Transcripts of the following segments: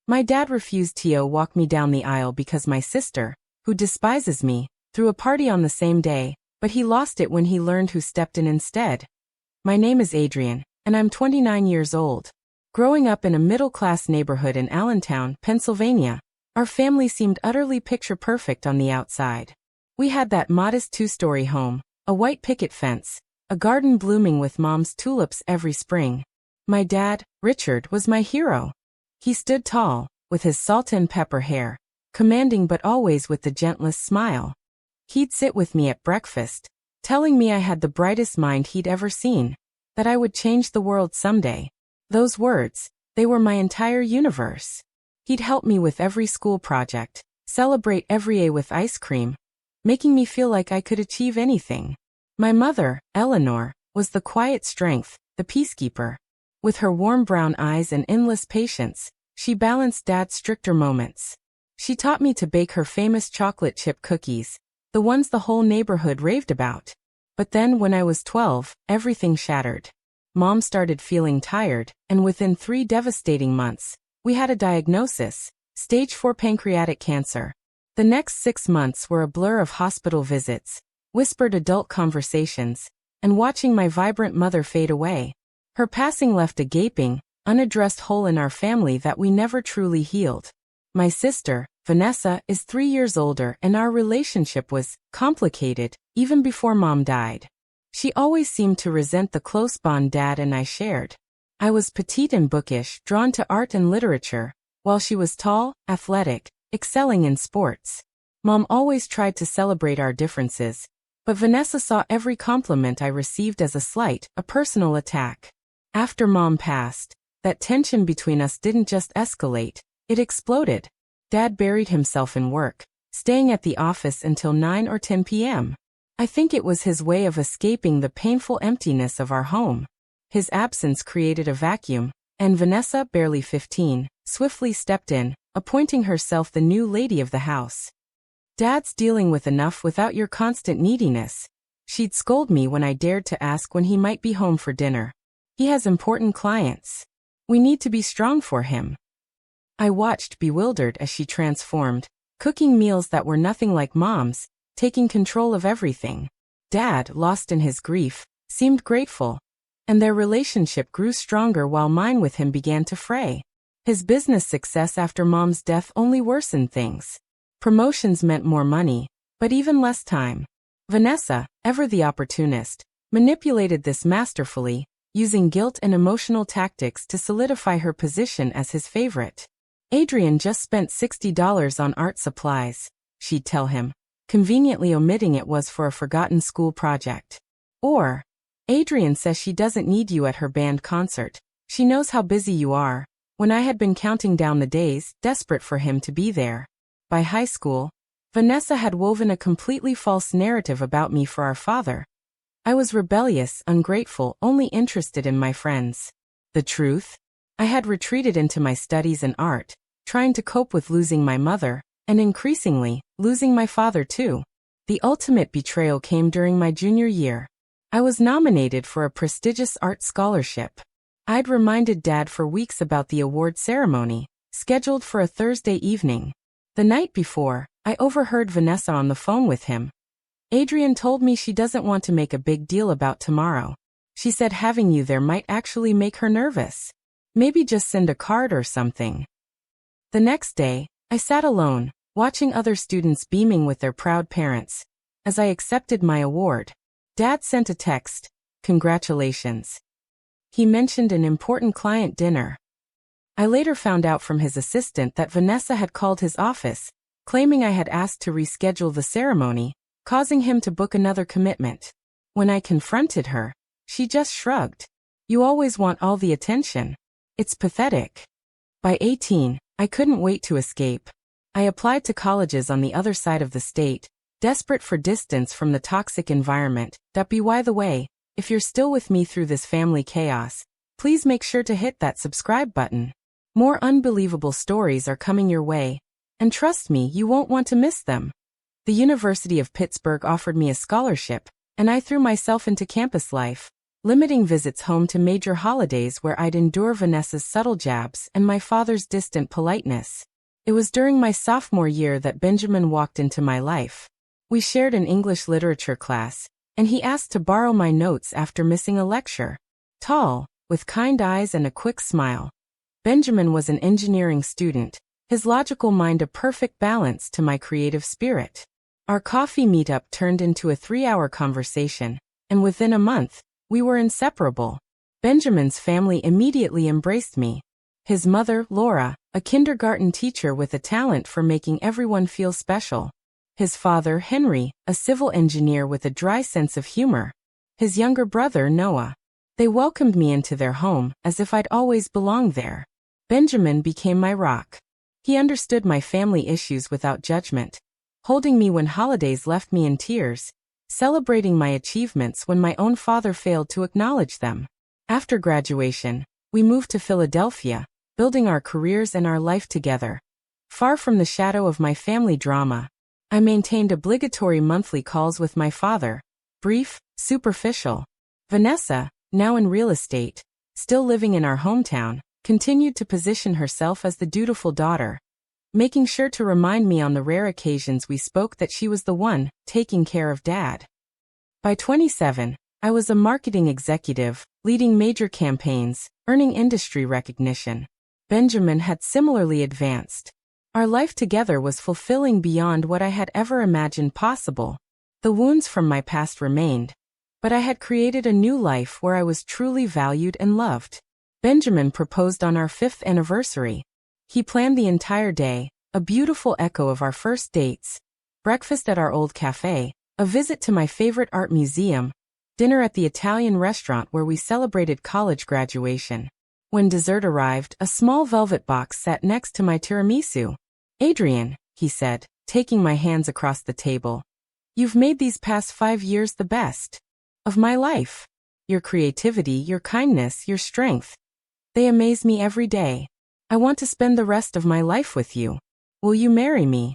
My dad refused to walk me down the aisle because my sister, who despises me, threw a party on the same day, but he lost it when he learned who stepped in instead. My name is Adrian, and I'm 29 years old. Growing up in a middle-class neighborhood in Allentown, Pennsylvania, our family seemed utterly picture-perfect on the outside. We had that modest two-story home, a white picket fence, a garden blooming with Mom's tulips every spring. My dad, Richard, was my hero. He stood tall, with his salt and pepper hair, commanding but always with the gentlest smile. He'd sit with me at breakfast, telling me I had the brightest mind he'd ever seen, that I would change the world someday. Those words, they were my entire universe. He'd help me with every school project, celebrate every A with ice cream, making me feel like I could achieve anything. My mother, Eleanor, was the quiet strength, the peacekeeper. With her warm brown eyes and endless patience, she balanced Dad's stricter moments. She taught me to bake her famous chocolate chip cookies, the ones the whole neighborhood raved about. But then when I was 12, everything shattered. Mom started feeling tired, and within 3 devastating months, we had a diagnosis, stage 4 pancreatic cancer. The next 6 months were a blur of hospital visits, whispered adult conversations, and watching my vibrant mother fade away. Her passing left a gaping, unaddressed hole in our family that we never truly healed. My sister, Vanessa, is 3 years older, and our relationship was complicated, even before Mom died. She always seemed to resent the close bond Dad and I shared. I was petite and bookish, drawn to art and literature, while she was tall, athletic, excelling in sports. Mom always tried to celebrate our differences, but Vanessa saw every compliment I received as a slight, a personal attack. After Mom passed, that tension between us didn't just escalate, it exploded. Dad buried himself in work, staying at the office until 9 or 10 p.m. I think it was his way of escaping the painful emptiness of our home. His absence created a vacuum, and Vanessa, barely 15, swiftly stepped in, appointing herself the new lady of the house. Dad's dealing with enough without your constant neediness. She'd scold me when I dared to ask when he might be home for dinner. He has important clients. We need to be strong for him. I watched bewildered as she transformed, cooking meals that were nothing like Mom's, taking control of everything. Dad, lost in his grief, seemed grateful, and their relationship grew stronger while mine with him began to fray. His business success after Mom's death only worsened things. Promotions meant more money, but even less time. Vanessa, ever the opportunist, manipulated this masterfully, using guilt and emotional tactics to solidify her position as his favorite. Adrian just spent $60 on art supplies, she'd tell him, conveniently omitting it was for a forgotten school project. Or, Adrian says she doesn't need you at her band concert, she knows how busy you are, when I had been counting down the days, desperate for him to be there. By high school, Vanessa had woven a completely false narrative about me for our father. I was rebellious, ungrateful, only interested in my friends. The truth? I had retreated into my studies and art, trying to cope with losing my mother, and increasingly, losing my father too. The ultimate betrayal came during my junior year. I was nominated for a prestigious art scholarship. I'd reminded Dad for weeks about the award ceremony, scheduled for a Thursday evening. The night before, I overheard Vanessa on the phone with him. Adrian told me she doesn't want to make a big deal about tomorrow. She said having you there might actually make her nervous. Maybe just send a card or something. The next day, I sat alone, watching other students beaming with their proud parents. As I accepted my award, Dad sent a text, "Congratulations." He mentioned an important client dinner. I later found out from his assistant that Vanessa had called his office, claiming I had asked to reschedule the ceremony, causing him to book another commitment. When I confronted her, she just shrugged. "You always want all the attention. It's pathetic." By 18, I couldn't wait to escape. I applied to colleges on the other side of the state, desperate for distance from the toxic environment. By the way, if you're still with me through this family chaos, please make sure to hit that subscribe button. More unbelievable stories are coming your way, and trust me, you won't want to miss them. The University of Pittsburgh offered me a scholarship, and I threw myself into campus life. limiting visits home to major holidays where I'd endure Vanessa's subtle jabs and my father's distant politeness. It was during my sophomore year that Benjamin walked into my life. We shared an English literature class, and he asked to borrow my notes after missing a lecture. Tall, with kind eyes and a quick smile, Benjamin was an engineering student, his logical mind a perfect balance to my creative spirit. Our coffee meetup turned into a 3-hour conversation, and within a month, we were inseparable. Benjamin's family immediately embraced me. His mother, Laura, a kindergarten teacher with a talent for making everyone feel special. His father, Henry, a civil engineer with a dry sense of humor. His younger brother, Noah. They welcomed me into their home, as if I'd always belonged there. Benjamin became my rock. He understood my family issues without judgment, holding me when holidays left me in tears, celebrating my achievements when my own father failed to acknowledge them. After graduation, we moved to Philadelphia, building our careers and our life together. Far from the shadow of my family drama, I maintained obligatory monthly calls with my father, brief, superficial. Vanessa, now in real estate, still living in our hometown, continued to position herself as the dutiful daughter, making sure to remind me on the rare occasions we spoke that she was the one taking care of Dad. By 27, I was a marketing executive, leading major campaigns, earning industry recognition. Benjamin had similarly advanced. Our life together was fulfilling beyond what I had ever imagined possible. The wounds from my past remained, but I had created a new life where I was truly valued and loved. Benjamin proposed on our 5th anniversary. He planned the entire day, a beautiful echo of our first dates. Breakfast at our old cafe, a visit to my favorite art museum, dinner at the Italian restaurant where we celebrated college graduation. When dessert arrived, a small velvet box sat next to my tiramisu. "Adrian," he said, taking my hands across the table. "You've made these past 5 years the best of my life. Your creativity, your kindness, your strength. They amaze me every day. I want to spend the rest of my life with you. Will you marry me?"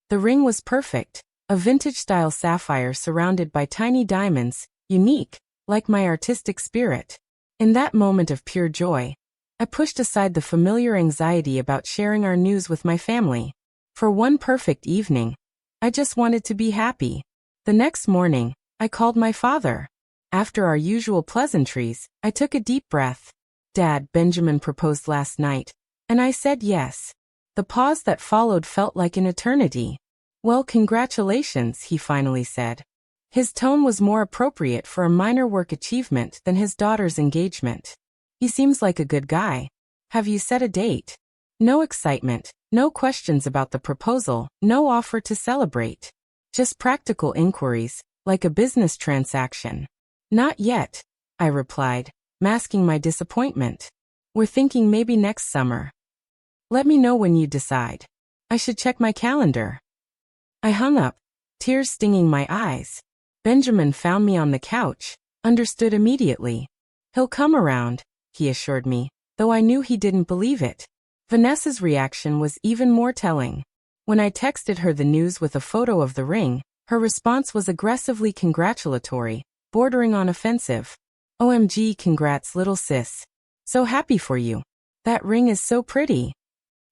The ring was perfect, a vintage-style sapphire surrounded by tiny diamonds, unique, like my artistic spirit. In that moment of pure joy, I pushed aside the familiar anxiety about sharing our news with my family. For one perfect evening, I just wanted to be happy. The next morning, I called my father. After our usual pleasantries, I took a deep breath. "Dad, Benjamin proposed last night, and I said yes." The pause that followed felt like an eternity. "Well, congratulations," he finally said. His tone was more appropriate for a minor work achievement than his daughter's engagement. "He seems like a good guy. Have you set a date?" No excitement, no questions about the proposal, no offer to celebrate. Just practical inquiries, like a business transaction. "Not yet," I replied, masking my disappointment. "We're thinking maybe next summer." "Let me know when you decide. I should check my calendar." I hung up, tears stinging my eyes. Benjamin found me on the couch, understood immediately. "He'll come around," he assured me, though I knew he didn't believe it. Vanessa's reaction was even more telling. When I texted her the news with a photo of the ring, her response was aggressively congratulatory, bordering on offensive. "OMG, congrats, little sis. So happy for you. That ring is so pretty."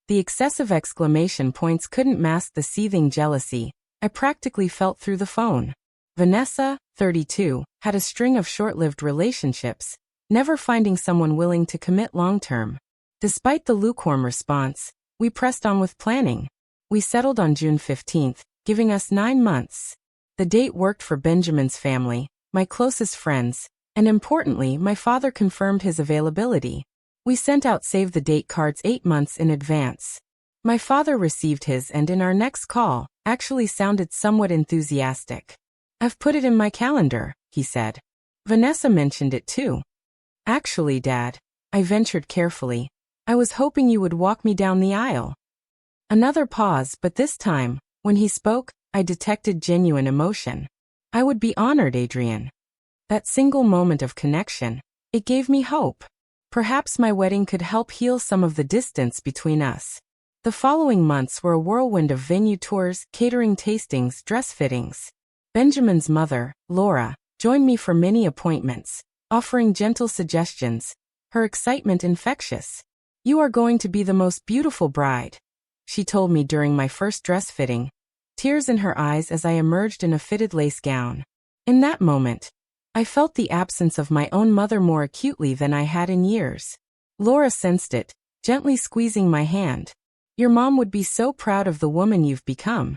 The excessive exclamation points couldn't mask the seething jealousy I practically felt through the phone. Vanessa, 32, had a string of short-lived relationships, never finding someone willing to commit long-term. Despite the lukewarm response, we pressed on with planning. We settled on June 15th, giving us 9 months. The date worked for Benjamin's family, my closest friends, and importantly, my father confirmed his availability. We sent out save-the-date cards 8 months in advance. My father received his and in our next call, actually sounded somewhat enthusiastic. "I've put it in my calendar," he said. "Vanessa mentioned it too." "Actually, Dad," I ventured carefully, "I was hoping you would walk me down the aisle." Another pause, but this time, when he spoke, I detected genuine emotion. "I would be honored, Adrian." That single moment of connection, it gave me hope. Perhaps my wedding could help heal some of the distance between us. The following months were a whirlwind of venue tours, catering tastings, dress fittings. Benjamin's mother, Laura, joined me for many appointments, offering gentle suggestions, her excitement infectious. "You are going to be the most beautiful bride," she told me during my first dress fitting, tears in her eyes as I emerged in a fitted lace gown. In that moment, I felt the absence of my own mother more acutely than I had in years. Laura sensed it, gently squeezing my hand. "Your mom would be so proud of the woman you've become."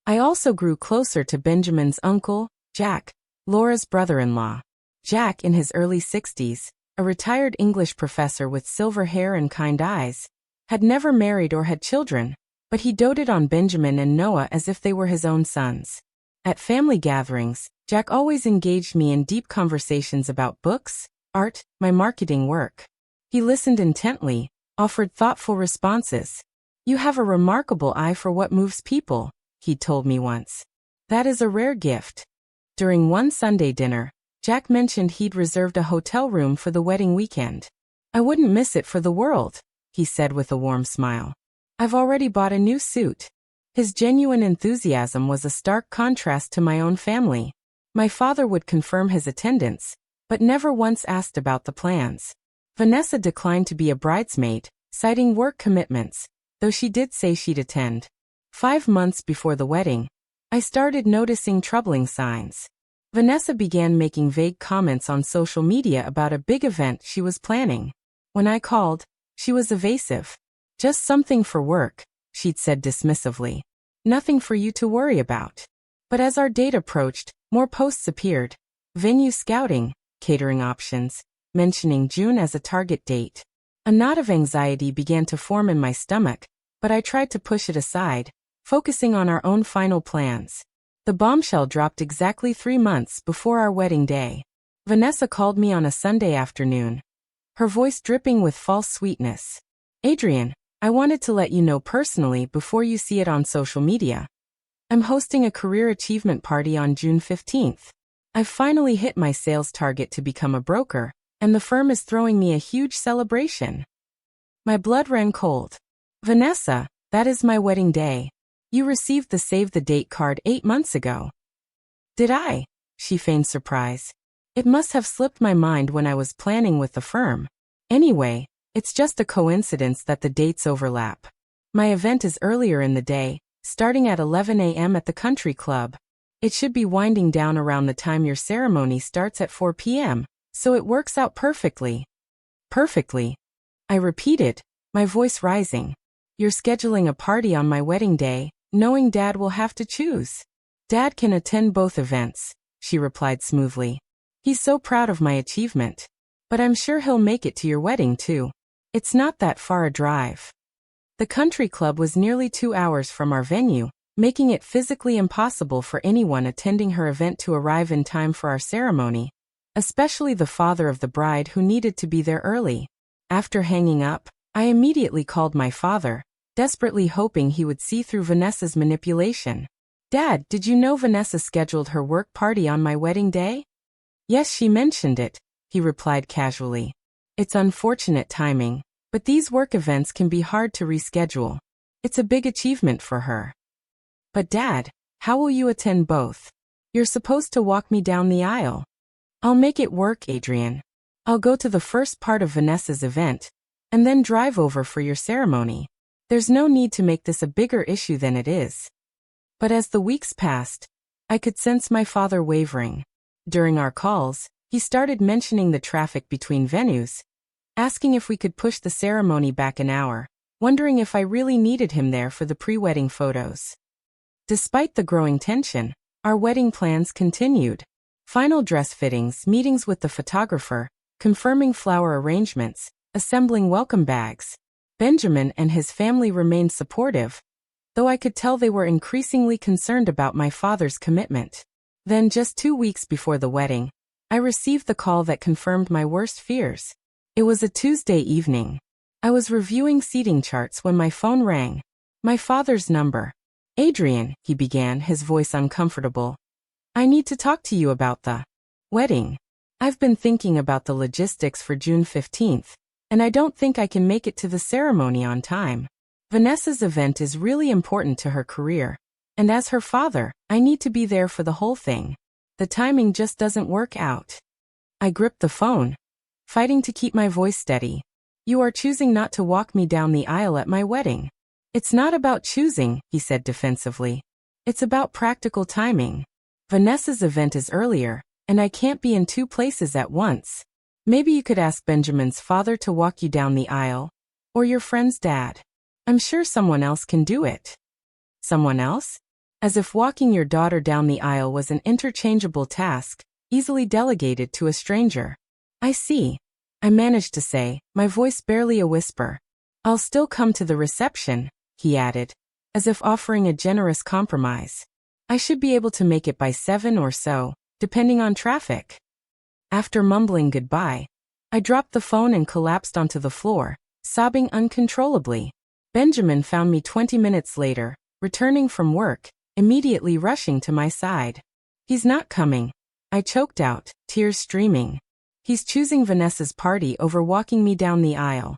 I also grew closer to Benjamin's uncle, Jack, Laura's brother-in-law. Jack, in his early 60s, a retired English professor with silver hair and kind eyes, had never married or had children, but he doted on Benjamin and Noah as if they were his own sons. At family gatherings, Jack always engaged me in deep conversations about books, art, my marketing work. He listened intently, offered thoughtful responses. "You have a remarkable eye for what moves people," he told me once. "That is a rare gift." During one Sunday dinner, Jack mentioned he'd reserved a hotel room for the wedding weekend. "I wouldn't miss it for the world," he said with a warm smile. "I've already bought a new suit." His genuine enthusiasm was a stark contrast to my own family. My father would confirm his attendance, but never once asked about the plans. Vanessa declined to be a bridesmaid, citing work commitments, though she did say she'd attend. 5 months before the wedding, I started noticing troubling signs. Vanessa began making vague comments on social media about a big event she was planning. When I called, she was evasive. "Just something for work," she'd said dismissively. "Nothing for you to worry about." But as our date approached, more posts appeared. Venue scouting, catering options, mentioning June as a target date. A knot of anxiety began to form in my stomach, but I tried to push it aside, focusing on our own final plans. The bombshell dropped exactly 3 months before our wedding day. Vanessa called me on a Sunday afternoon, her voice dripping with false sweetness. "Adrian, I wanted to let you know personally before you see it on social media. I'm hosting a career achievement party on June 15th. I've finally hit my sales target to become a broker, and the firm is throwing me a huge celebration." My blood ran cold. "Vanessa, that is my wedding day. You received the save the date card 8 months ago." "Did I?" she feigned surprise. "It must have slipped my mind when I was planning with the firm. Anyway, it's just a coincidence that the dates overlap. My event is earlier in the day, starting at 11 a.m. at the country club. It should be winding down around the time your ceremony starts at 4 p.m., so it works out perfectly." "Perfectly," I repeated, my voice rising. "You're scheduling a party on my wedding day, knowing Dad will have to choose." "Dad can attend both events," she replied smoothly. "He's so proud of my achievement. But I'm sure he'll make it to your wedding too. It's not that far a drive." The country club was nearly 2 hours from our venue, making it physically impossible for anyone attending her event to arrive in time for our ceremony, especially the father of the bride who needed to be there early. After hanging up, I immediately called my father, desperately hoping he would see through Vanessa's manipulation. "Dad, did you know Vanessa scheduled her work party on my wedding day?" "Yes, she mentioned it," he replied casually. "It's unfortunate timing, but these work events can be hard to reschedule. It's a big achievement for her." "But Dad, how will you attend both? You're supposed to walk me down the aisle." "I'll make it work, Adrian. I'll go to the first part of Vanessa's event, and then drive over for your ceremony. There's no need to make this a bigger issue than it is." But as the weeks passed, I could sense my father wavering. During our calls, he started mentioning the traffic between venues, asking if we could push the ceremony back an hour, wondering if I really needed him there for the pre-wedding photos. Despite the growing tension, our wedding plans continued. Final dress fittings, meetings with the photographer, confirming flower arrangements, assembling welcome bags. Benjamin and his family remained supportive, though I could tell they were increasingly concerned about my father's commitment. Then, just 2 weeks before the wedding, I received the call that confirmed my worst fears. It was a Tuesday evening. I was reviewing seating charts when my phone rang. My father's number. "Adrian," he began, his voice uncomfortable. "I need to talk to you about the wedding. I've been thinking about the logistics for June 15th, and I don't think I can make it to the ceremony on time. Vanessa's event is really important to her career, and as her father, I need to be there for the whole thing. The timing just doesn't work out." I gripped the phone, fighting to keep my voice steady. You are choosing not to walk me down the aisle at my wedding. It's not about choosing, he said defensively. It's about practical timing. Vanessa's event is earlier, and I can't be in two places at once. Maybe you could ask Benjamin's father to walk you down the aisle, or your friend's dad. I'm sure someone else can do it. Someone else? As if walking your daughter down the aisle was an interchangeable task, easily delegated to a stranger. I see. I managed to say, my voice barely a whisper. I'll still come to the reception, he added, as if offering a generous compromise. I should be able to make it by 7 or so, depending on traffic. After mumbling goodbye, I dropped the phone and collapsed onto the floor, sobbing uncontrollably. Benjamin found me 20 minutes later, returning from work, immediately rushing to my side. He's not coming, I choked out, tears streaming. He's choosing Vanessa's party over walking me down the aisle.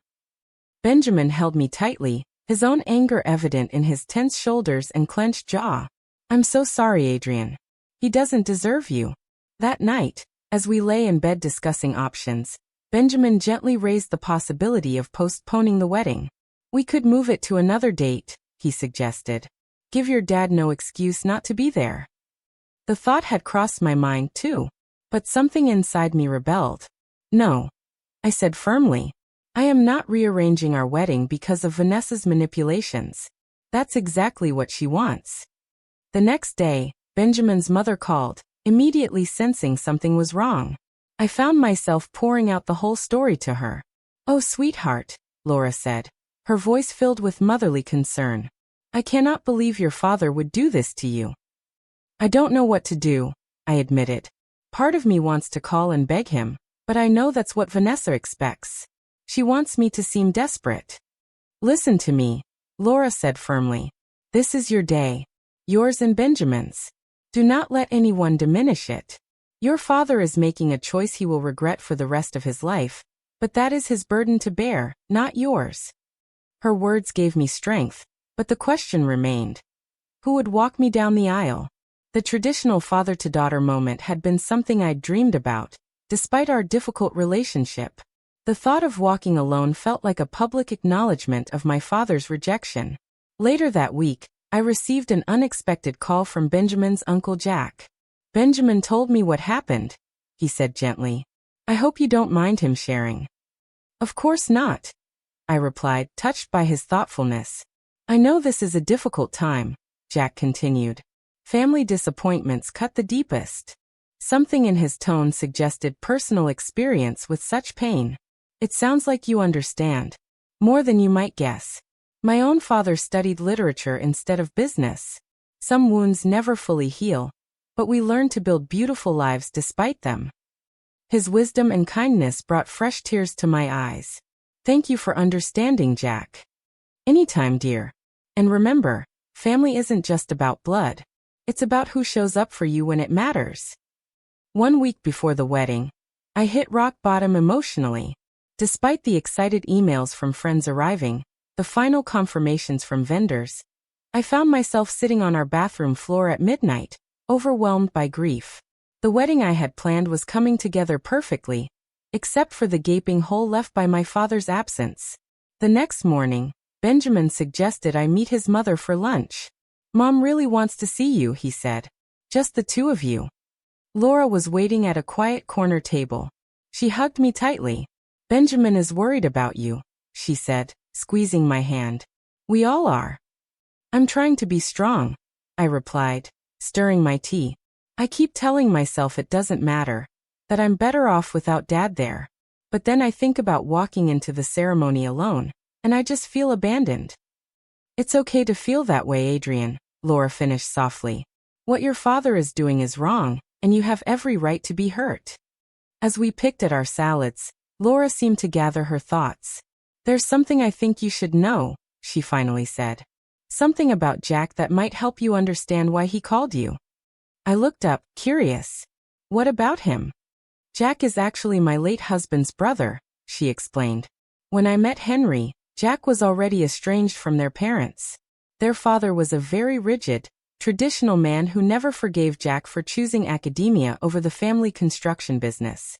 Benjamin held me tightly, his own anger evident in his tense shoulders and clenched jaw. I'm so sorry, Adrian. He doesn't deserve you. That night, as we lay in bed discussing options, Benjamin gently raised the possibility of postponing the wedding. We could move it to another date, he suggested. Give your dad no excuse not to be there. The thought had crossed my mind too, but something inside me rebelled. No, I said firmly. I am not rearranging our wedding because of Vanessa's manipulations. That's exactly what she wants. The next day, Benjamin's mother called, immediately sensing something was wrong. I found myself pouring out the whole story to her. Oh, sweetheart, Laura said, her voice filled with motherly concern. I cannot believe your father would do this to you. I don't know what to do, I admitted. Part of me wants to call and beg him, but I know that's what Vanessa expects. She wants me to seem desperate. Listen to me, Laura said firmly. This is your day. Yours and Benjamin's. Do not let anyone diminish it. Your father is making a choice he will regret for the rest of his life, but that is his burden to bear, not yours. Her words gave me strength, but the question remained. Who would walk me down the aisle? The traditional father-to-daughter moment had been something I'd dreamed about, despite our difficult relationship. The thought of walking alone felt like a public acknowledgement of my father's rejection. Later that week, I received an unexpected call from Benjamin's Uncle Jack. Benjamin told me what happened, he said gently. I hope you don't mind him sharing. Of course not, I replied, touched by his thoughtfulness. I know this is a difficult time, Jack continued. Family disappointments cut the deepest. Something in his tone suggested personal experience with such pain. It sounds like you understand. More than you might guess. My own father studied literature instead of business. Some wounds never fully heal, but we learn to build beautiful lives despite them. His wisdom and kindness brought fresh tears to my eyes. Thank you for understanding, Jack. Anytime, dear. And remember, family isn't just about blood. It's about who shows up for you when it matters. 1 week before the wedding, I hit rock bottom emotionally. Despite the excited emails from friends arriving, the final confirmations from vendors, I found myself sitting on our bathroom floor at midnight, overwhelmed by grief. The wedding I had planned was coming together perfectly, except for the gaping hole left by my father's absence. The next morning, Benjamin suggested I meet his mother for lunch. Mom really wants to see you, he said. Just the two of you. Laura was waiting at a quiet corner table. She hugged me tightly. Benjamin is worried about you, she said, squeezing my hand. We all are. I'm trying to be strong, I replied, stirring my tea. I keep telling myself it doesn't matter, that I'm better off without Dad there. But then I think about walking into the ceremony alone, and I just feel abandoned. It's okay to feel that way, Adrian, Laura finished softly. What your father is doing is wrong, and you have every right to be hurt. As we picked at our salads, Laura seemed to gather her thoughts. There's something I think you should know, she finally said. Something about Jack that might help you understand why he called you. I looked up, curious. What about him? Jack is actually my late husband's brother, she explained. When I met Henry, Jack was already estranged from their parents. Their father was a very rigid, traditional man who never forgave Jack for choosing academia over the family construction business.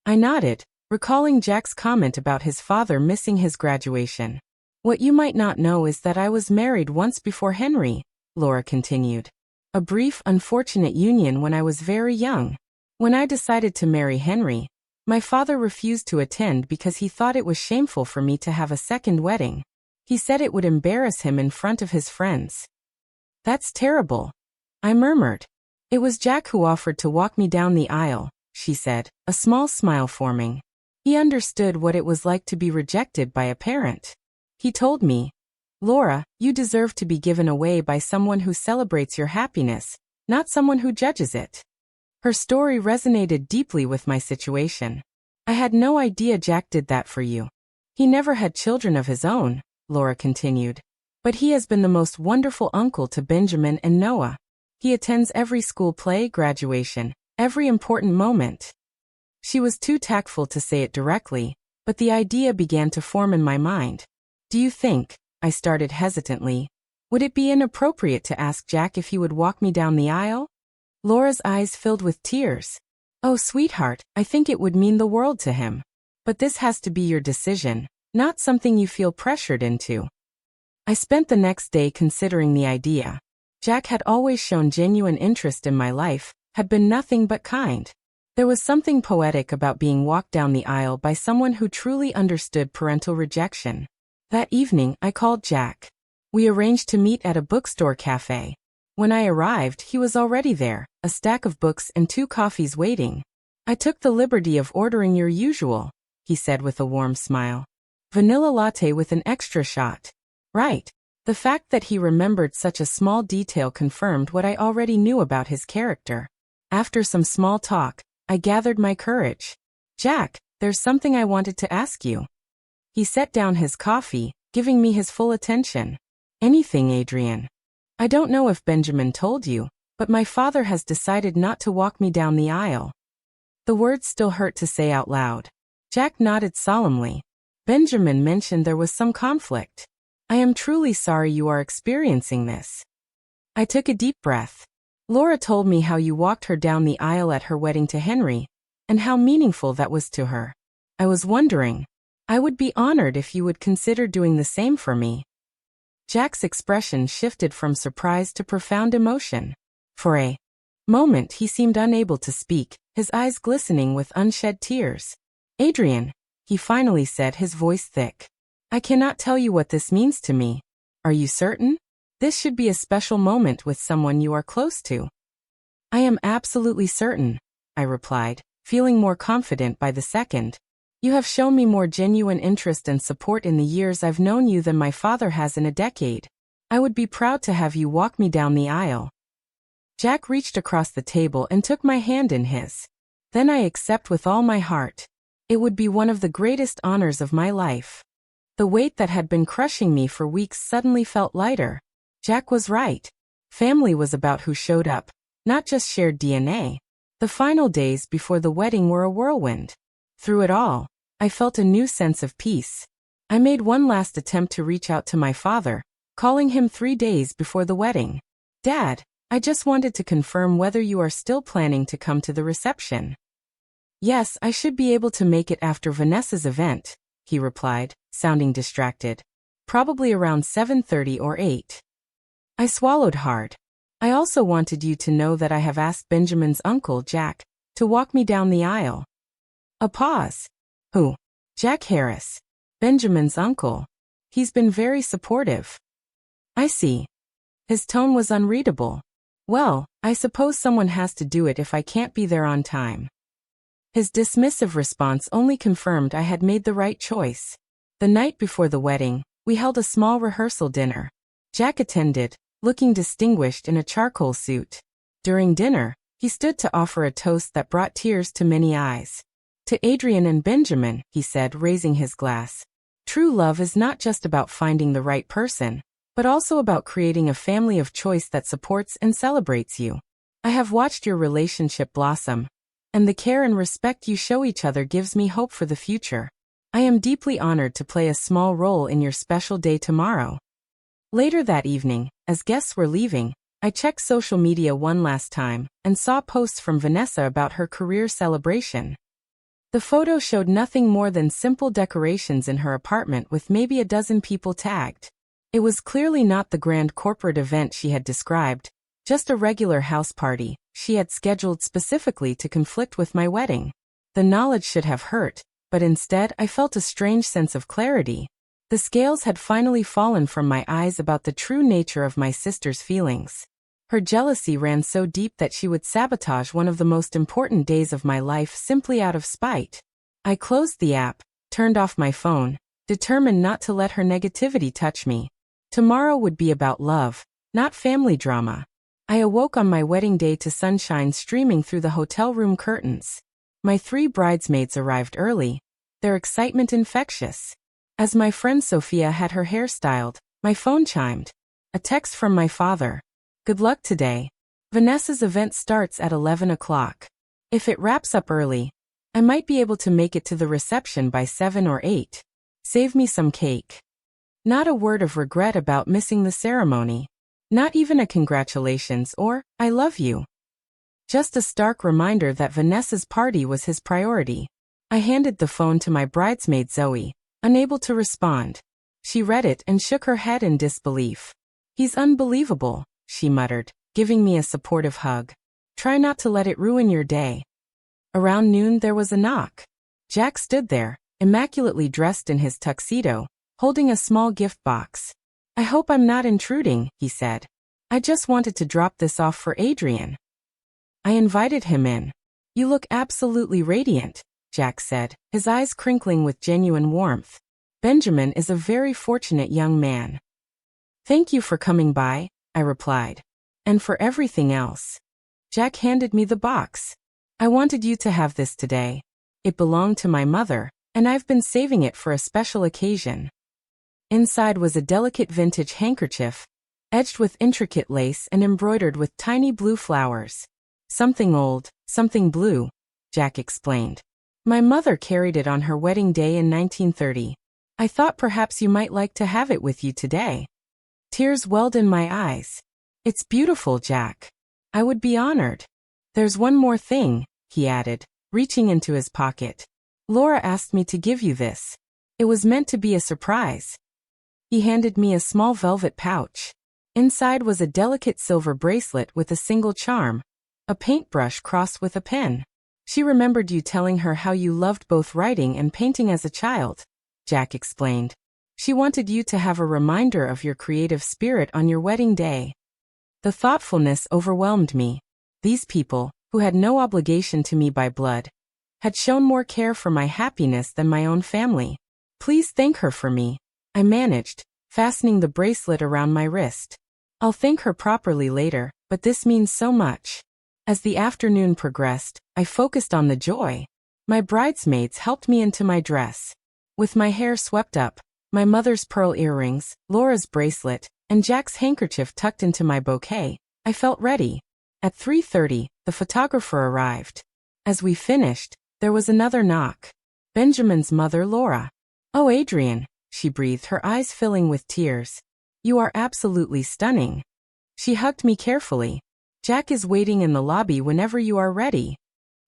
I nodded, recalling Jack's comment about his father missing his graduation. What you might not know is that I was married once before Henry, Laura continued. A brief, unfortunate union when I was very young. When I decided to marry Henry, my father refused to attend because he thought it was shameful for me to have a second wedding. He said it would embarrass him in front of his friends. That's terrible, I murmured. It was Jack who offered to walk me down the aisle, she said, a small smile forming. He understood what it was like to be rejected by a parent. He told me, Laura, you deserve to be given away by someone who celebrates your happiness, not someone who judges it. Her story resonated deeply with my situation. I had no idea Jack did that for you. He never had children of his own, Laura continued. But he has been the most wonderful uncle to Benjamin and Noah. He attends every school play, graduation, every important moment. She was too tactful to say it directly, but the idea began to form in my mind. Do you think, I started hesitantly, would it be inappropriate to ask Jack if he would walk me down the aisle? Laura's eyes filled with tears. Oh, sweetheart, I think it would mean the world to him. But this has to be your decision, not something you feel pressured into. I spent the next day considering the idea. Jack had always shown genuine interest in my life, had been nothing but kind. There was something poetic about being walked down the aisle by someone who truly understood parental rejection. That evening, I called Jack. We arranged to meet at a bookstore cafe. When I arrived, he was already there, a stack of books and 2 coffees waiting. I took the liberty of ordering your usual, he said with a warm smile. Vanilla latte with an extra shot. Right. The fact that he remembered such a small detail confirmed what I already knew about his character. After some small talk, I gathered my courage. Jack, there's something I wanted to ask you. He set down his coffee, giving me his full attention. Anything, Adrian. I don't know if Benjamin told you, but my father has decided not to walk me down the aisle. The words still hurt to say out loud. Jack nodded solemnly. Benjamin mentioned there was some conflict. I am truly sorry you are experiencing this. I took a deep breath. Laura told me how you walked her down the aisle at her wedding to Henry, and how meaningful that was to her. I was wondering. I would be honored if you would consider doing the same for me. Jack's expression shifted from surprise to profound emotion. For a moment he seemed unable to speak, his eyes glistening with unshed tears. Adrian, he finally said, his voice thick. I cannot tell you what this means to me. Are you certain? This should be a special moment with someone you are close to. I am absolutely certain, I replied, feeling more confident by the second. You have shown me more genuine interest and support in the years I've known you than my father has in a decade. I would be proud to have you walk me down the aisle. Jack reached across the table and took my hand in his. Then I accept with all my heart. It would be one of the greatest honors of my life. The weight that had been crushing me for weeks suddenly felt lighter. Jack was right. Family was about who showed up, not just shared DNA. The final days before the wedding were a whirlwind. Through it all, I felt a new sense of peace. I made one last attempt to reach out to my father, calling him 3 days before the wedding. Dad, I just wanted to confirm whether you are still planning to come to the reception. Yes, I should be able to make it after Vanessa's event, he replied, sounding distracted. Probably around 7:30 or 8. I swallowed hard. I also wanted you to know that I have asked Benjamin's uncle, Jack, to walk me down the aisle. A pause. Who? Jack Harris. Benjamin's uncle. He's been very supportive. I see. His tone was unreadable. Well, I suppose someone has to do it if I can't be there on time. His dismissive response only confirmed I had made the right choice. The night before the wedding, we held a small rehearsal dinner. Jack attended, looking distinguished in a charcoal suit. During dinner, he stood to offer a toast that brought tears to many eyes. To Adrian and Benjamin, he said, raising his glass. True love is not just about finding the right person, but also about creating a family of choice that supports and celebrates you. I have watched your relationship blossom, and the care and respect you show each other gives me hope for the future. I am deeply honored to play a small role in your special day tomorrow. Later that evening, as guests were leaving, I checked social media one last time and saw posts from Vanessa about her career celebration. The photo showed nothing more than simple decorations in her apartment with maybe a dozen people tagged. It was clearly not the grand corporate event she had described, just a regular house party she had scheduled specifically to conflict with my wedding. The knowledge should have hurt, but instead I felt a strange sense of clarity. The scales had finally fallen from my eyes about the true nature of my sister's feelings. Her jealousy ran so deep that she would sabotage one of the most important days of my life simply out of spite. I closed the app, turned off my phone, determined not to let her negativity touch me. Tomorrow would be about love, not family drama. I awoke on my wedding day to sunshine streaming through the hotel room curtains. My 3 bridesmaids arrived early, their excitement infectious. As my friend Sophia had her hair styled, my phone chimed. A text from my father. Good luck today. Vanessa's event starts at 11 o'clock. If it wraps up early, I might be able to make it to the reception by 7 or 8. Save me some cake. Not a word of regret about missing the ceremony. Not even a congratulations or, I love you. Just a stark reminder that Vanessa's party was his priority. I handed the phone to my bridesmaid Zoe, unable to respond. She read it and shook her head in disbelief. He's unbelievable, she muttered, giving me a supportive hug. Try not to let it ruin your day. Around noon there was a knock. Jack stood there, immaculately dressed in his tuxedo, holding a small gift box. I hope I'm not intruding, he said. I just wanted to drop this off for Adrian. I invited him in. You look absolutely radiant, Jack said, his eyes crinkling with genuine warmth. Benjamin is a very fortunate young man. Thank you for coming by, I replied. And for everything else. Jack handed me the box. I wanted you to have this today. It belonged to my mother, and I've been saving it for a special occasion. Inside was a delicate vintage handkerchief, edged with intricate lace and embroidered with tiny blue flowers. Something old, something blue, Jack explained. My mother carried it on her wedding day in 1930. I thought perhaps you might like to have it with you today. Tears welled in my eyes. It's beautiful, Jack. I would be honored. There's one more thing, he added, reaching into his pocket. Laura asked me to give you this. It was meant to be a surprise. He handed me a small velvet pouch. Inside was a delicate silver bracelet with a single charm, a paintbrush crossed with a pen. She remembered you telling her how you loved both writing and painting as a child, Jack explained. She wanted you to have a reminder of your creative spirit on your wedding day. The thoughtfulness overwhelmed me. These people, who had no obligation to me by blood, had shown more care for my happiness than my own family. Please thank her for me, I managed, fastening the bracelet around my wrist. I'll thank her properly later, but this means so much. As the afternoon progressed, I focused on the joy. My bridesmaids helped me into my dress. With my hair swept up, my mother's pearl earrings, Laura's bracelet, and Jack's handkerchief tucked into my bouquet, I felt ready. At 3:30, the photographer arrived. As we finished, there was another knock. Benjamin's mother, Laura. Oh, Adrian, she breathed, her eyes filling with tears. You are absolutely stunning. She hugged me carefully. Jack is waiting in the lobby whenever you are ready.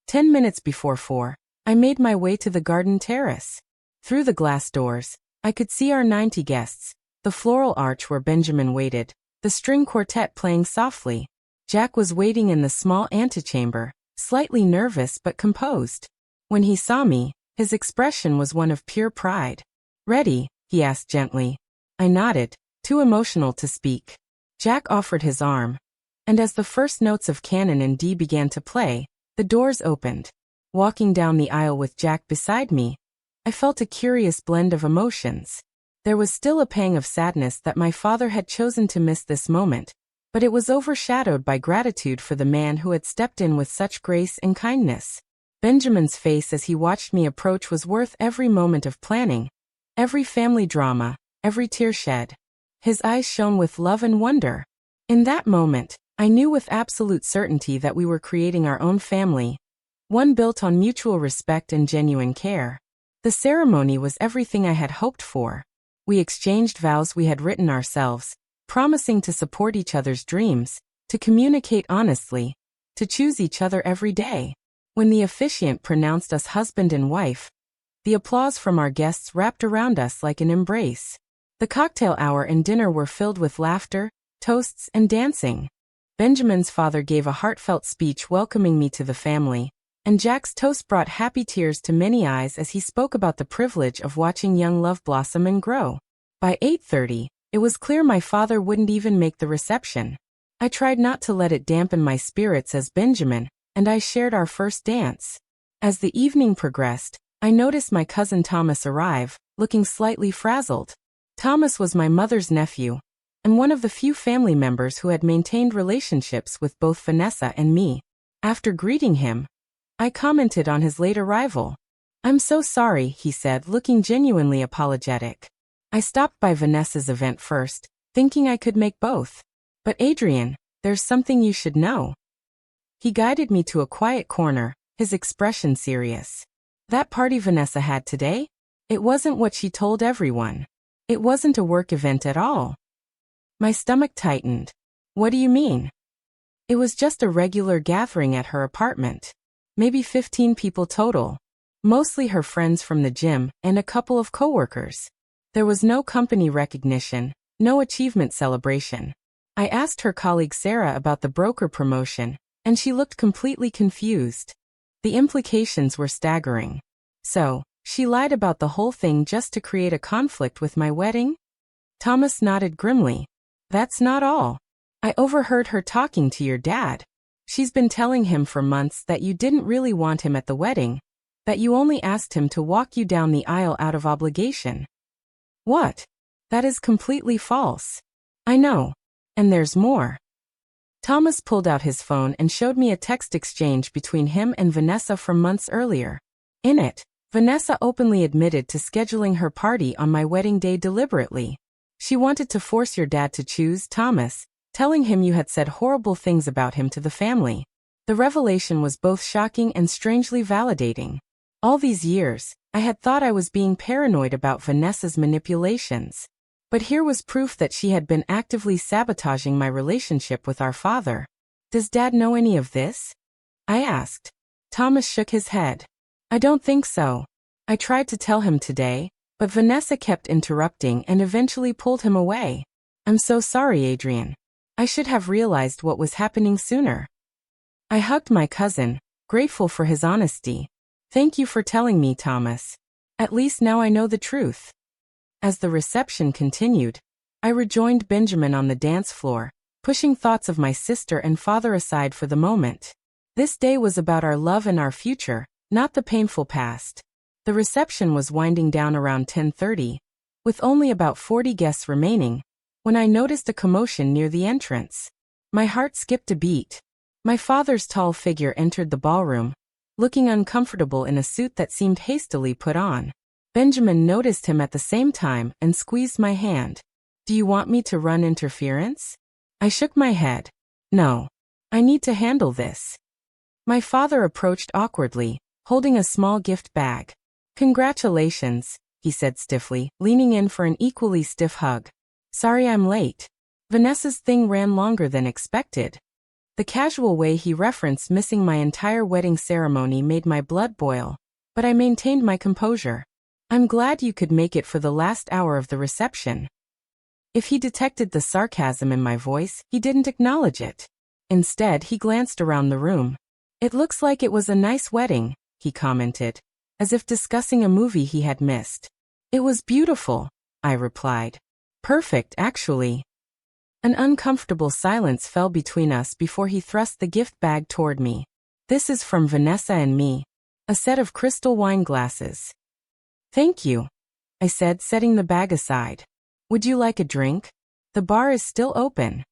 10 minutes before 4, I made my way to the garden terrace. Through the glass doors, I could see our 90 guests, the floral arch where Benjamin waited, the string quartet playing softly. Jack was waiting in the small antechamber, slightly nervous but composed. When he saw me, his expression was one of pure pride. Ready? He asked gently. I nodded, too emotional to speak. Jack offered his arm, and as the first notes of Canon in D began to play, the doors opened. Walking down the aisle with Jack beside me, I felt a curious blend of emotions. There was still a pang of sadness that my father had chosen to miss this moment, but it was overshadowed by gratitude for the man who had stepped in with such grace and kindness. Benjamin's face as he watched me approach was worth every moment of planning, every family drama, every tear shed. His eyes shone with love and wonder. In that moment, I knew with absolute certainty that we were creating our own family, one built on mutual respect and genuine care. The ceremony was everything I had hoped for. We exchanged vows we had written ourselves, promising to support each other's dreams, to communicate honestly, to choose each other every day. When the officiant pronounced us husband and wife, the applause from our guests wrapped around us like an embrace. The cocktail hour and dinner were filled with laughter, toasts, and dancing. Benjamin's father gave a heartfelt speech welcoming me to the family, and Jack's toast brought happy tears to many eyes as he spoke about the privilege of watching young love blossom and grow. By 8:30, it was clear my father wouldn't even make the reception. I tried not to let it dampen my spirits as Benjamin and I shared our first dance. As the evening progressed, I noticed my cousin Thomas arrive, looking slightly frazzled. Thomas was my mother's nephew, and one of the few family members who had maintained relationships with both Vanessa and me. After greeting him, I commented on his late arrival. "I'm so sorry," he said, looking genuinely apologetic. "I stopped by Vanessa's event first, thinking I could make both. But Adrian, there's something you should know." He guided me to a quiet corner, his expression serious. "That party Vanessa had today? It wasn't what she told everyone. It wasn't a work event at all." My stomach tightened. "What do you mean?" "It was just a regular gathering at her apartment. Maybe 15 people total. Mostly her friends from the gym and a couple of coworkers. There was no company recognition, no achievement celebration." I asked her colleague Sarah about the broker promotion, and she looked completely confused. The implications were staggering. "So, she lied about the whole thing just to create a conflict with my wedding?" Thomas nodded grimly. "That's not all. I overheard her talking to your dad. She's been telling him for months that you didn't really want him at the wedding, that you only asked him to walk you down the aisle out of obligation." "What? That is completely false." "I know. And there's more." Thomas pulled out his phone and showed me a text exchange between him and Vanessa from months earlier. In it, Vanessa openly admitted to scheduling her party on my wedding day deliberately. She wanted to force your dad to choose Thomas, telling him you had said horrible things about him to the family. The revelation was both shocking and strangely validating. All these years, I had thought I was being paranoid about Vanessa's manipulations. But here was proof that she had been actively sabotaging my relationship with our father. "Does Dad know any of this?" I asked. Thomas shook his head. "I don't think so. I tried to tell him today, but Vanessa kept interrupting and eventually pulled him away. I'm so sorry, Adrian. I should have realized what was happening sooner." I hugged my cousin, grateful for his honesty. "Thank you for telling me, Thomas. At least now I know the truth." As the reception continued, I rejoined Benjamin on the dance floor, pushing thoughts of my sister and father aside for the moment. This day was about our love and our future, not the painful past. The reception was winding down around 10:30, with only about 40 guests remaining, when I noticed a commotion near the entrance. My heart skipped a beat. My father's tall figure entered the ballroom, looking uncomfortable in a suit that seemed hastily put on. Benjamin noticed him at the same time and squeezed my hand. "Do you want me to run interference?" I shook my head. "No. I need to handle this." My father approached awkwardly, holding a small gift bag. "Congratulations," he said stiffly, leaning in for an equally stiff hug. "Sorry I'm late. Vanessa's thing ran longer than expected." The casual way he referenced missing my entire wedding ceremony made my blood boil, but I maintained my composure. "I'm glad you could make it for the last hour of the reception." If he detected the sarcasm in my voice, he didn't acknowledge it. Instead, he glanced around the room. "It looks like it was a nice wedding," he commented, as if discussing a movie he had missed. "It was beautiful," I replied. "Perfect, actually." An uncomfortable silence fell between us before he thrust the gift bag toward me. "This is from Vanessa and me. A set of crystal wine glasses." "Thank you," I said, setting the bag aside. "Would you like a drink? The bar is still open."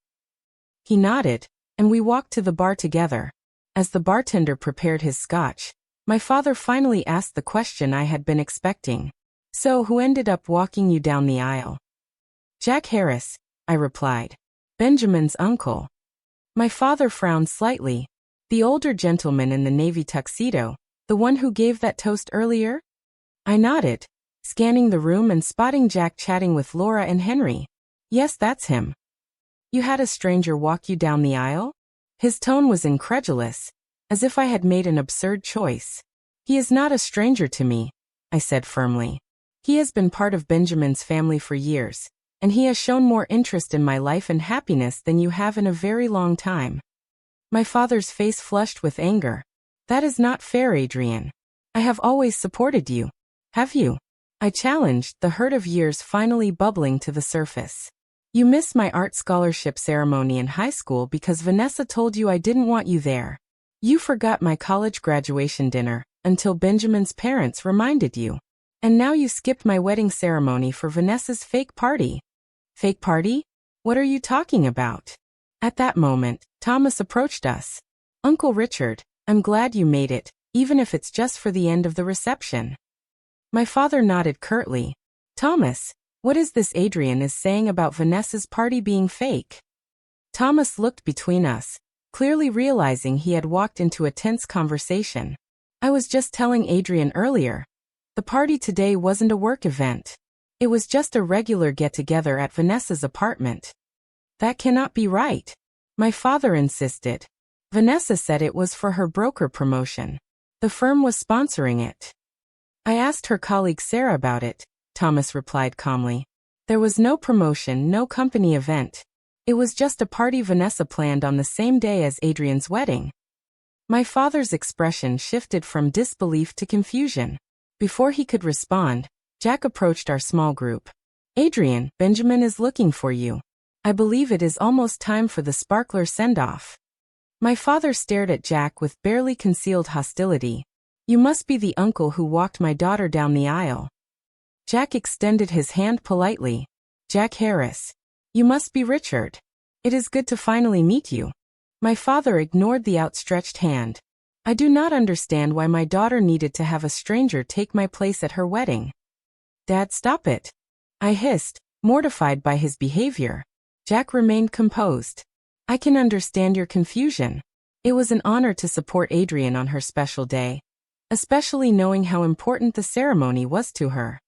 He nodded, and we walked to the bar together. As the bartender prepared his scotch, my father finally asked the question I had been expecting. "So who ended up walking you down the aisle?" "Jack Harris," I replied. "Benjamin's uncle." My father frowned slightly. "The older gentleman in the navy tuxedo, the one who gave that toast earlier?" I nodded, scanning the room and spotting Jack chatting with Laura and Henry. "Yes, that's him." "You had a stranger walk you down the aisle?" His tone was incredulous, as if I had made an absurd choice. He is not a stranger to me, I said firmly. He has been part of Benjamin's family for years, and he has shown more interest in my life and happiness than you have in a very long time. My father's face flushed with anger. That is not fair, Adrian. I have always supported you. Have you? I challenged, the hurt of years finally bubbling to the surface. You missed my art scholarship ceremony in high school because Vanessa told you I didn't want you there. You forgot my college graduation dinner until Benjamin's parents reminded you. And now you skipped my wedding ceremony for Vanessa's fake party. Fake party? What are you talking about? At that moment, Thomas approached us. Uncle Richard, I'm glad you made it, even if it's just for the end of the reception. My father nodded curtly. Thomas, what is this Adrian is saying about Vanessa's party being fake? Thomas looked between us, clearly realizing he had walked into a tense conversation. I was just telling Adrian earlier. The party today wasn't a work event. It was just a regular get-together at Vanessa's apartment. That cannot be right. My father insisted. Vanessa said it was for her broker promotion. The firm was sponsoring it. I asked her colleague Sarah about it, Thomas replied calmly. There was no promotion, no company event. It was just a party Vanessa planned on the same day as Adrian's wedding. My father's expression shifted from disbelief to confusion. Before he could respond, Jack approached our small group. Adrian, Benjamin is looking for you. I believe it is almost time for the sparkler send-off. My father stared at Jack with barely concealed hostility. You must be the uncle who walked my daughter down the aisle. Jack extended his hand politely. Jack Harris. You must be Richard. It is good to finally meet you. My father ignored the outstretched hand. I do not understand why my daughter needed to have a stranger take my place at her wedding. Dad, stop it. I hissed, mortified by his behavior. Jack remained composed. I can understand your confusion. It was an honor to support Adrian on her special day, especially knowing how important the ceremony was to her.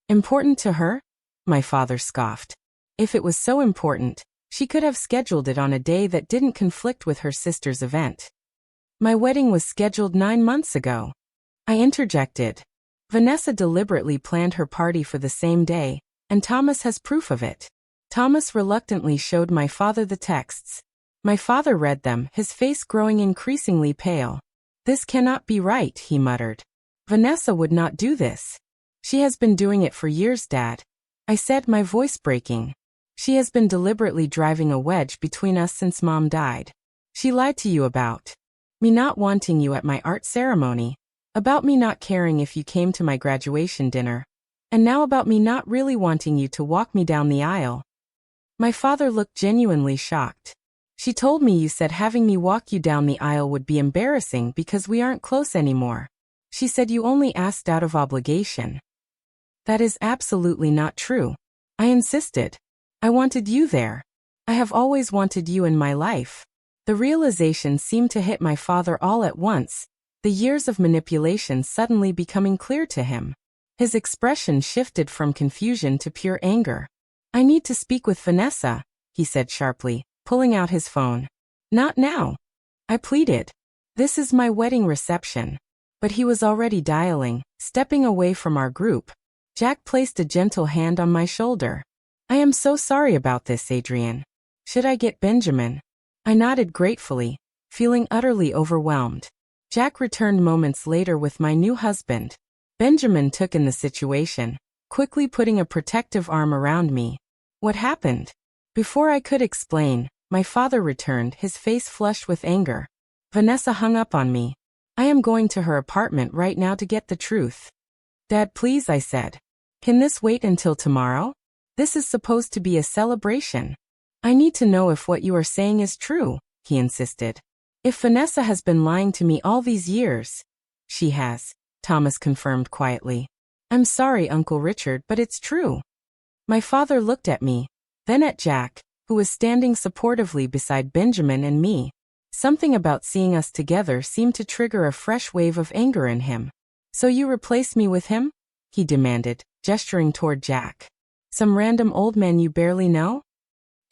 Important to her? My father scoffed. If it was so important, she could have scheduled it on a day that didn't conflict with her sister's event. My wedding was scheduled 9 months ago. I interjected. Vanessa deliberately planned her party for the same day, and Thomas has proof of it. Thomas reluctantly showed my father the texts. My father read them, his face growing increasingly pale. This cannot be right, he muttered. Vanessa would not do this. She has been doing it for years, Dad. I said, my voice breaking. She has been deliberately driving a wedge between us since Mom died. She lied to you about me not wanting you at my art ceremony, about me not caring if you came to my graduation dinner, and now about me not really wanting you to walk me down the aisle. My father looked genuinely shocked. She told me you said having me walk you down the aisle would be embarrassing because we aren't close anymore. She said you only asked out of obligation. That is absolutely not true. I insisted. I wanted you there. I have always wanted you in my life. The realization seemed to hit my father all at once, the years of manipulation suddenly becoming clear to him. His expression shifted from confusion to pure anger. I need to speak with Vanessa, he said sharply, pulling out his phone. Not now. I pleaded. This is my wedding reception. But he was already dialing, stepping away from our group. Jack placed a gentle hand on my shoulder. I am so sorry about this, Adrian. Should I get Benjamin? I nodded gratefully, feeling utterly overwhelmed. Jack returned moments later with my new husband. Benjamin took in the situation, quickly putting a protective arm around me. What happened? Before I could explain, my father returned, his face flushed with anger. Vanessa hung up on me. I am going to her apartment right now to get the truth. Dad, please, I said. Can this wait until tomorrow? This is supposed to be a celebration. I need to know if what you are saying is true, he insisted. If Vanessa has been lying to me all these years. She has, Thomas confirmed quietly. I'm sorry, Uncle Richard, but it's true. My father looked at me, then at Jack, who was standing supportively beside Benjamin and me. Something about seeing us together seemed to trigger a fresh wave of anger in him. So you replaced me with him? He demanded, gesturing toward Jack. Some random old man you barely know?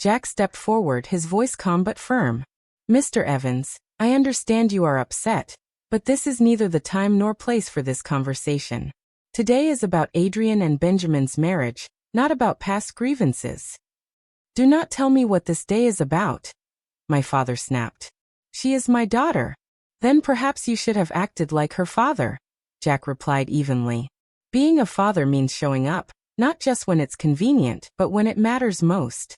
Jack stepped forward, his voice calm but firm. Mr. Evans, I understand you are upset, but this is neither the time nor place for this conversation. Today is about Adrian and Benjamin's marriage, not about past grievances. Do not tell me what this day is about, my father snapped. She is my daughter. Then perhaps you should have acted like her father, Jack replied evenly. Being a father means showing up, not just when it's convenient, but when it matters most.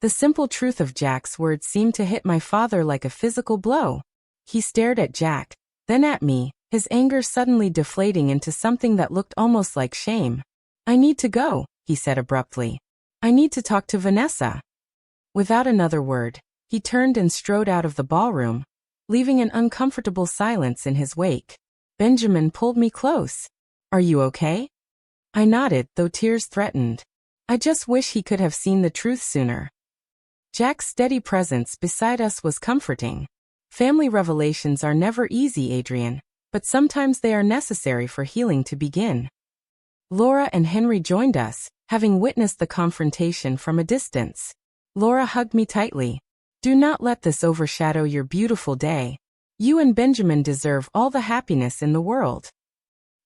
The simple truth of Jack's words seemed to hit my father like a physical blow. He stared at Jack, then at me, his anger suddenly deflating into something that looked almost like shame. I need to go, he said abruptly. I need to talk to Vanessa. Without another word, he turned and strode out of the ballroom, leaving an uncomfortable silence in his wake. Benjamin pulled me close. Are you okay? I nodded, though tears threatened. I just wish he could have seen the truth sooner. Jack's steady presence beside us was comforting. Family revelations are never easy, Adrian, but sometimes they are necessary for healing to begin. Laura and Henry joined us, having witnessed the confrontation from a distance. Laura hugged me tightly. Do not let this overshadow your beautiful day. You and Benjamin deserve all the happiness in the world.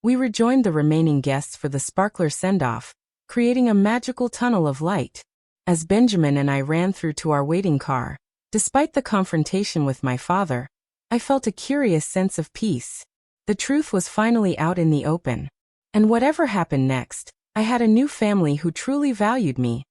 We rejoined the remaining guests for the sparkler send-off, creating a magical tunnel of light. As Benjamin and I ran through to our waiting car, despite the confrontation with my father, I felt a curious sense of peace. The truth was finally out in the open. And whatever happened next, I had a new family who truly valued me.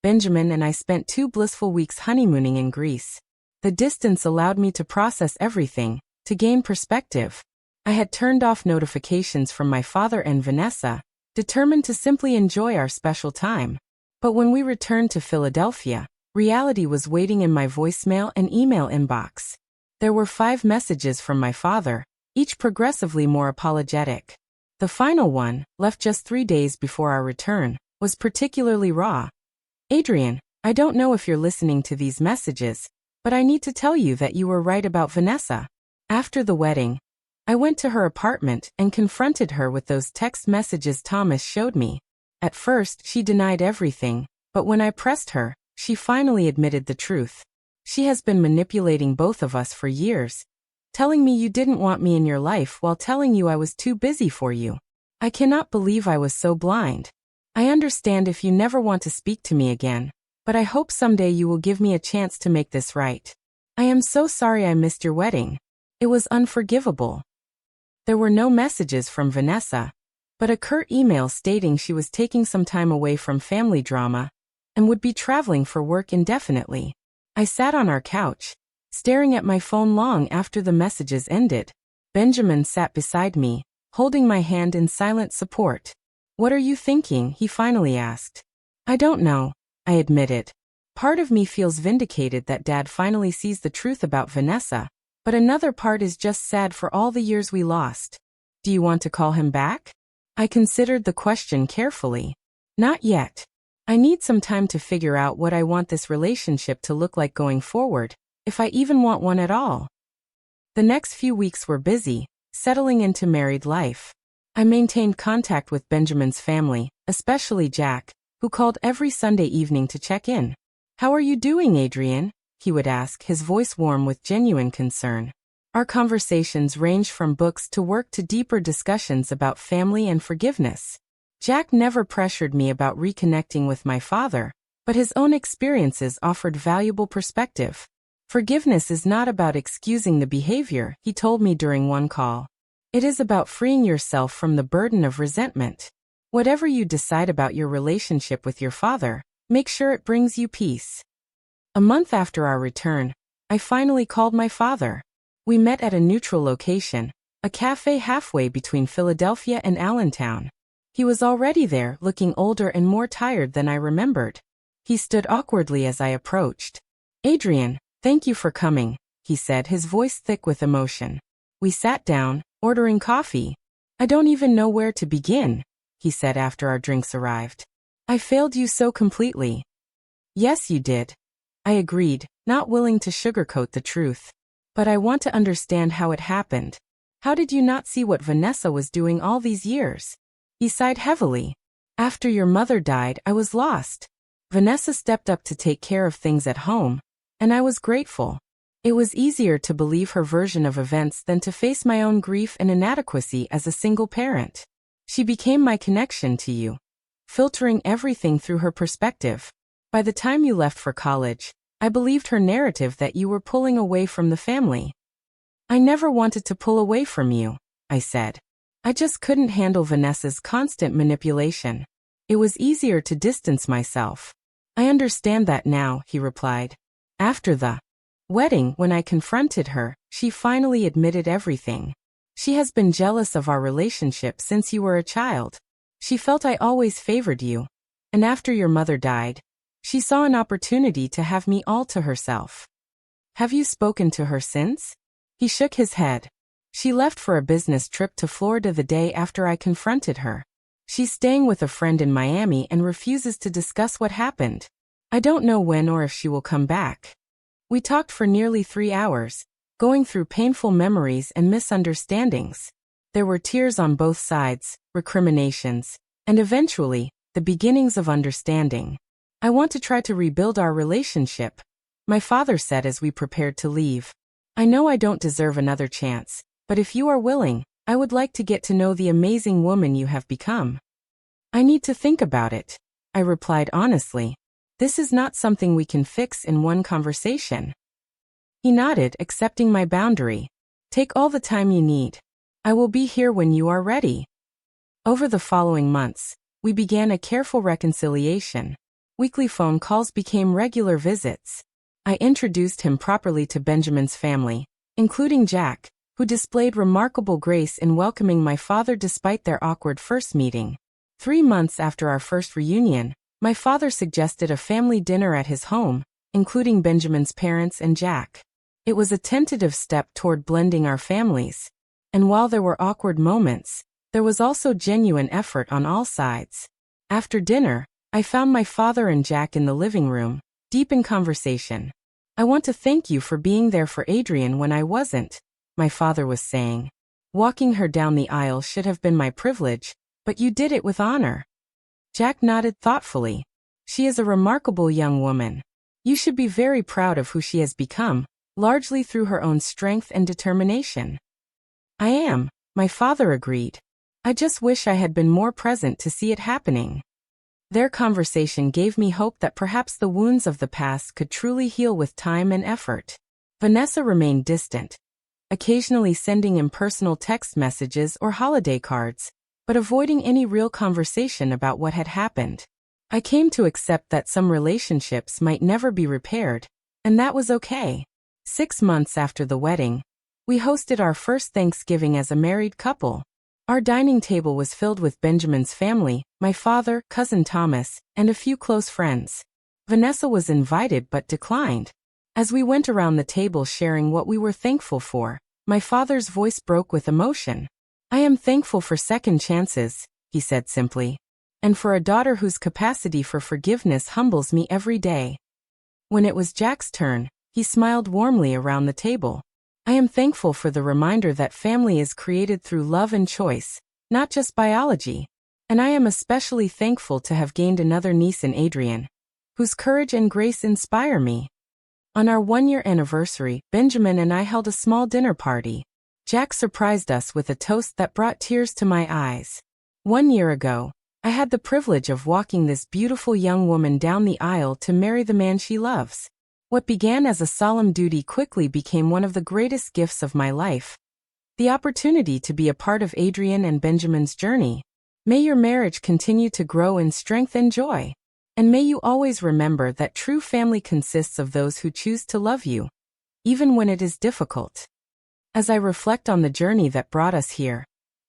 Benjamin and I spent 2 blissful weeks honeymooning in Greece. The distance allowed me to process everything, to gain perspective. I had turned off notifications from my father and Vanessa, determined to simply enjoy our special time. But when we returned to Philadelphia, reality was waiting in my voicemail and email inbox. There were 5 messages from my father, each progressively more apologetic. The final one, left just 3 days before our return, was particularly raw. Adrian, I don't know if you're listening to these messages, but I need to tell you that you were right about Vanessa. After the wedding, I went to her apartment and confronted her with those text messages Thomas showed me. At first, she denied everything, but when I pressed her, she finally admitted the truth. She has been manipulating both of us for years, telling me you didn't want me in your life while telling you I was too busy for you. I cannot believe I was so blind. I understand if you never want to speak to me again, but I hope someday you will give me a chance to make this right. I am so sorry I missed your wedding. It was unforgivable. There were no messages from Vanessa, but a curt email stating she was taking some time away from family drama and would be traveling for work indefinitely. I sat on our couch, staring at my phone long after the messages ended. Benjamin sat beside me, holding my hand in silent support. What are you thinking? He finally asked. I don't know, I admitted. Part of me feels vindicated that Dad finally sees the truth about Vanessa, but another part is just sad for all the years we lost. Do you want to call him back? I considered the question carefully. Not yet. I need some time to figure out what I want this relationship to look like going forward, if I even want one at all. The next few weeks were busy, settling into married life. I maintained contact with Benjamin's family, especially Jack, who called every Sunday evening to check in. How are you doing, Adrian? He would ask, his voice warm with genuine concern. Our conversations ranged from books to work to deeper discussions about family and forgiveness. Jack never pressured me about reconnecting with my father, but his own experiences offered valuable perspective. Forgiveness is not about excusing the behavior, he told me during one call. It is about freeing yourself from the burden of resentment. Whatever you decide about your relationship with your father, make sure it brings you peace. A month after our return, I finally called my father. We met at a neutral location, a cafe halfway between Philadelphia and Allentown. He was already there, looking older and more tired than I remembered. He stood awkwardly as I approached. Adrian, thank you for coming, he said, his voice thick with emotion. We sat down, ordering coffee. I don't even know where to begin, he said after our drinks arrived. I failed you so completely. Yes, you did. I agreed, not willing to sugarcoat the truth. But I want to understand how it happened. How did you not see what Vanessa was doing all these years? He sighed heavily. After your mother died, I was lost. Vanessa stepped up to take care of things at home, and I was grateful. It was easier to believe her version of events than to face my own grief and inadequacy as a single parent. She became my connection to you, filtering everything through her perspective. By the time you left for college, I believed her narrative that you were pulling away from the family. I never wanted to pull away from you, I said. I just couldn't handle Vanessa's constant manipulation. It was easier to distance myself. I understand that now, he replied. After the wedding, when I confronted her, she finally admitted everything. She has been jealous of our relationship since you were a child. She felt I always favored you. And after your mother died, she saw an opportunity to have me all to herself. Have you spoken to her since? He shook his head. She left for a business trip to Florida the day after I confronted her. She's staying with a friend in Miami and refuses to discuss what happened. I don't know when or if she will come back. We talked for nearly 3 hours, going through painful memories and misunderstandings. There were tears on both sides, recriminations, and eventually, the beginnings of understanding. I want to try to rebuild our relationship, my father said as we prepared to leave. I know I don't deserve another chance, but if you are willing, I would like to get to know the amazing woman you have become. I need to think about it, I replied honestly. This is not something we can fix in one conversation. He nodded, accepting my boundary. Take all the time you need. I will be here when you are ready. Over the following months, we began a careful reconciliation. Weekly phone calls became regular visits. I introduced him properly to Benjamin's family, including Jack, who displayed remarkable grace in welcoming my father despite their awkward first meeting. 3 months after our first reunion, my father suggested a family dinner at his home, including Benjamin's parents and Jack. It was a tentative step toward blending our families. And while there were awkward moments, there was also genuine effort on all sides. After dinner, I found my father and Jack in the living room, deep in conversation. I want to thank you for being there for Adrian when I wasn't, my father was saying. Walking her down the aisle should have been my privilege, but you did it with honor. Jack nodded thoughtfully. She is a remarkable young woman. You should be very proud of who she has become, largely through her own strength and determination. I am, my father agreed. I just wish I had been more present to see it happening. Their conversation gave me hope that perhaps the wounds of the past could truly heal with time and effort. Vanessa remained distant, occasionally sending impersonal text messages or holiday cards, but avoiding any real conversation about what had happened. I came to accept that some relationships might never be repaired, and that was okay. 6 months after the wedding, we hosted our first Thanksgiving as a married couple. Our dining table was filled with Benjamin's family, my father, cousin Thomas, and a few close friends. Vanessa was invited but declined. As we went around the table sharing what we were thankful for, my father's voice broke with emotion. I am thankful for second chances, he said simply, and for a daughter whose capacity for forgiveness humbles me every day. When it was Jack's turn, he smiled warmly around the table. I am thankful for the reminder that family is created through love and choice, not just biology. And I am especially thankful to have gained another niece in Adrian, whose courage and grace inspire me. On our 1-year anniversary, Benjamin and I held a small dinner party. Jack surprised us with a toast that brought tears to my eyes. 1 year ago, I had the privilege of walking this beautiful young woman down the aisle to marry the man she loves. What began as a solemn duty quickly became one of the greatest gifts of my life. The opportunity to be a part of Adrian and Benjamin's journey. May your marriage continue to grow in strength and joy. And may you always remember that true family consists of those who choose to love you, even when it is difficult. As I reflect on the journey that brought us here,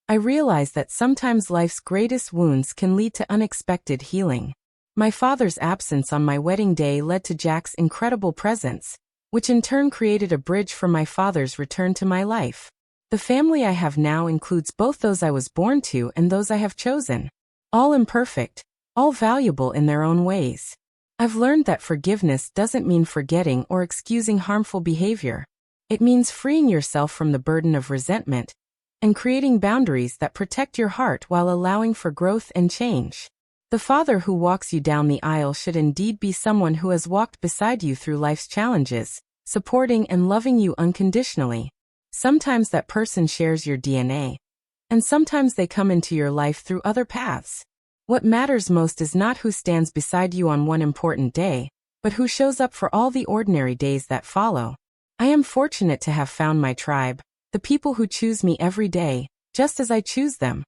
I realize that sometimes life's greatest wounds can lead to unexpected healing. My father's absence on my wedding day led to Jack's incredible presence, which in turn created a bridge for my father's return to my life. The family I have now includes both those I was born to and those I have chosen. All imperfect, all valuable in their own ways. I've learned that forgiveness doesn't mean forgetting or excusing harmful behavior. It means freeing yourself from the burden of resentment and creating boundaries that protect your heart while allowing for growth and change. The father who walks you down the aisle should indeed be someone who has walked beside you through life's challenges, supporting and loving you unconditionally. Sometimes that person shares your DNA, and sometimes they come into your life through other paths. What matters most is not who stands beside you on one important day, but who shows up for all the ordinary days that follow. I am fortunate to have found my tribe, the people who choose me every day, just as I choose them.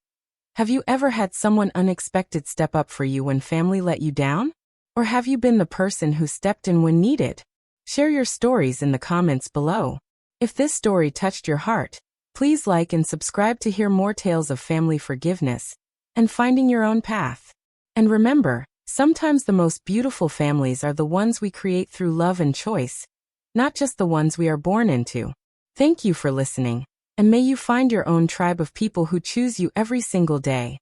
Have you ever had someone unexpected step up for you when family let you down? Or have you been the person who stepped in when needed? Share your stories in the comments below. If this story touched your heart, please like and subscribe to hear more tales of family forgiveness and finding your own path. And remember, sometimes the most beautiful families are the ones we create through love and choice, not just the ones we are born into. Thank you for listening, and may you find your own tribe of people who choose you every single day.